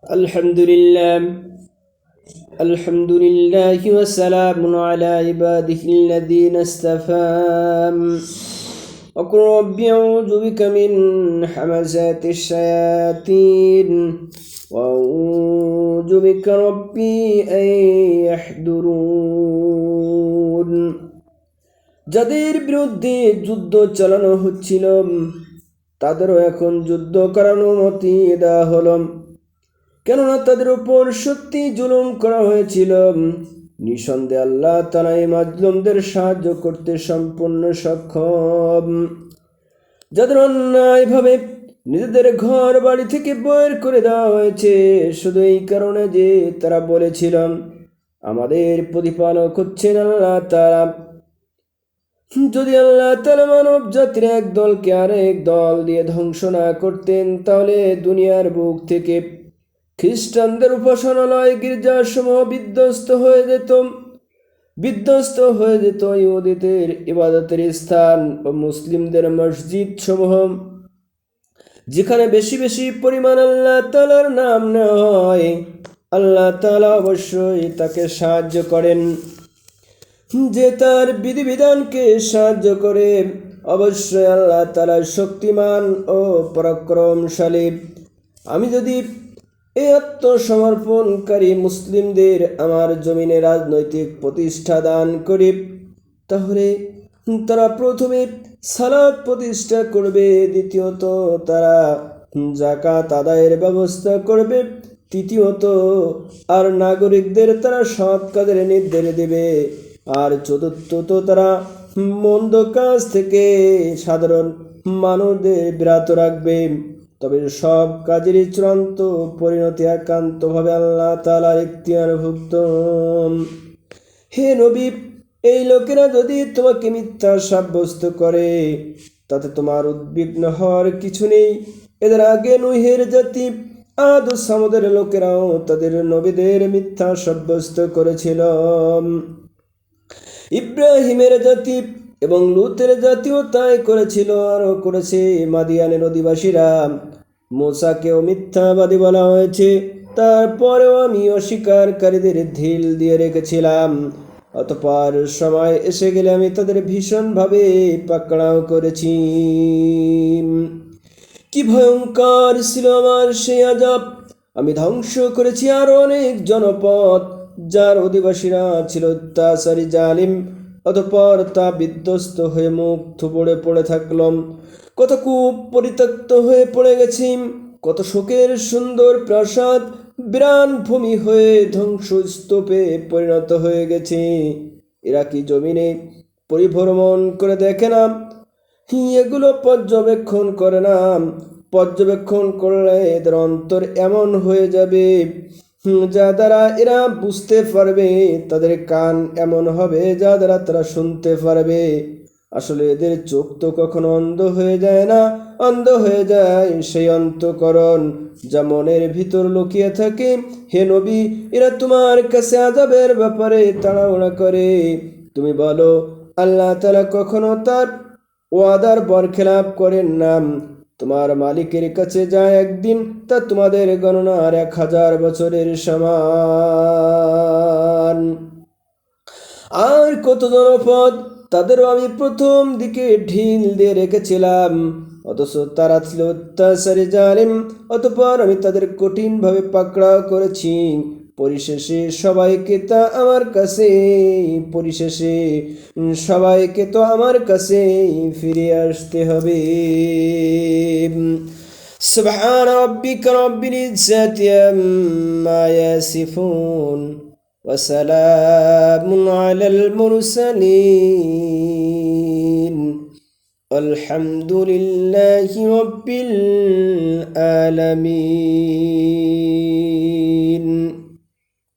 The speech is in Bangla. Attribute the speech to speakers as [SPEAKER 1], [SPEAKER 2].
[SPEAKER 1] الحمد لله الحمد لله وسلام على عباده الذين اصطفى وقل رب أعوذ بك من حمزات الشياطين وأعوذ بك ربي أن يحضرون যাদের বিরুদ্ধে যুদ্ধ চালানো হচ্ছিল তাদেরও এখন যুদ্ধ করার অনুমতি দেওয়া হলো, কেননা তাদের উপর সত্যি জুলুম করা হয়েছিল। নিঃসন্দেহে আল্লাহ তাআলা এই মাজলুমদের সাহায্য করতে সম্পূর্ণ সক্ষম। যাদের অন্যায়ভাবে নিজেদের ঘর বাড়ি থেকে বের করে দেওয়া হয়েছে শুধু এই কারণে যে তারা বলেছিল আমাদের প্রতিপালক হচ্ছেন আল্লাহ তাআলা। যদি আল্লাহ তাআলা মানব জাতির এক দলকে আরেক দল দিয়ে ধ্বংস না করতেন, তাহলে দুনিয়ার বুক থেকে খ্রিস্টানদের উপাসনালয় গির্জাসমূহ বিধ্বস্ত হয়ে যেত ইহুদিদের ইবাদতের স্থান ও মুসলিমদের মসজিদ সমূহ, যেখানে বেশি বেশি পরিমাণ আল্লাহ তাআলার নাম নেওয়া হয়, আল্লাহ তাআলা অবশ্যই তাকে সাহায্য করেন। যে তার বিধিবিধানকে সাহায্য করে অবশ্যই আল্লাহ তাআলা শক্তিমান ও পরাক্রমশালী। আমি যদি এই আত্মসমর্পণকারী মুসলিমদের আমার জমিনে রাজনৈতিক প্রতিষ্ঠা দান করি, তাহলে তারা প্রথমে সালাত প্রতিষ্ঠা করবে, দ্বিতীয়ত তারা যাকাত আদায়ের ব্যবস্থা করবে, তৃতীয়ত আর নাগরিকদের তারা সৎ কাজের নির্দেশ দেবে, আর চতুর্থত তারা মন্দ কাজ থেকে সাধারণ মানুষদের বিরত রাখবে। তবে সব কাজেরই চূড়ান্ত পরিণতি একান্তভাবে আল্লাহ তাআলার ইখতিয়ারভুক্ত। হে নবী, এই লোকেরা যদি তোমাকে মিথ্যা সাব্যস্ত করে তাতে তোমার উদ্বিগ্ন হওয়ার কিছু নেই। এদের আগে নূহের জাতি আদ ও সামুদের লোকেরাও তাদের নবীদের মিথ্যা সাব্যস্ত করেছিল। ইব্রাহিমের জাতি এবং লূতের জাতিও তাই করেছিল, আরও করেছে মাদিয়ানের অধিবাসীরা। মূসাকেও মিথ্যাবাদী বলা হয়েছে, তারপরেও আমি অস্বীকারীদের ঢিল দিয়ে রেখেছিলাম। অতঃপর সময় এসে গেলে আমি তাদের ভীষণভাবে পাকড়াও করেছি। কি ভয়ঙ্কর ছিল আমার সেই আযাব! আমি ধ্বংস করেছি আরো অনেক জনপদ যার অধিবাসীরা ছিল অত্যাচারী জালিম। অতঃপর তা বিধ্বস্ত হয়ে মুখ থুবড়ে পড়ে থাকলাম। কত কূপ পরিত্যক্ত হয়ে পড়ে গেছি, কত শোকের সুন্দর প্রাসাদ বিরান ভূমি হয়ে ধ্বংসস্তূপে পরিণত হয়ে গেছে। এরা কি জমিনে পরিভ্রমণ করে দেখে না? এগুলো পর্যবেক্ষণ করে না। পর্যবেক্ষণ করলে এদের অন্তর এমন হয়ে যাবে যা দ্বারা এরা বুঝতে পারবে, তাদের কান এমন হবে যা দ্বারা তারা শুনতে পারবে। আসলে এদের চোখ তো কখনো অন্ধ হয়ে যায় না, অন্ধ হয়ে যায় সেই অন্তঃকরণ যা মনের ভিতর লুকিয়ে থাকে। হে নবী, এরা তোমার কাছে আযাবের ব্যাপারে তাড়াহুড়া করে। তুমি বলো, আল্লাহ তাআলা কখনো তার ওয়াদার বরখেলাপ করেন না। তোমার মালিকের কাছে যা একদিন তা তোমাদের গণনার 1000 বছরের সমান। আর কত জনপদ তাদেরও আমি প্রথম দিকে ঢিল দিয়ে রেখেছিলাম, অথচ তারা ছিল অত্যাচারী জালিম। অতঃপর আমি তাদের কঠিনভাবে পাকড়াও করেছি। পরিশেষে সবাইকে তো আমার কাছে ফিরে আসতে হবে। সুবহান রাব্বিকা রাব্বিল ইজ্জাতি আম্মা ইয়াসিফুন ওয়া সালামুন আলাল মুরসালিন আলহামদুলিল্লাহি রাব্বিল আলামিন।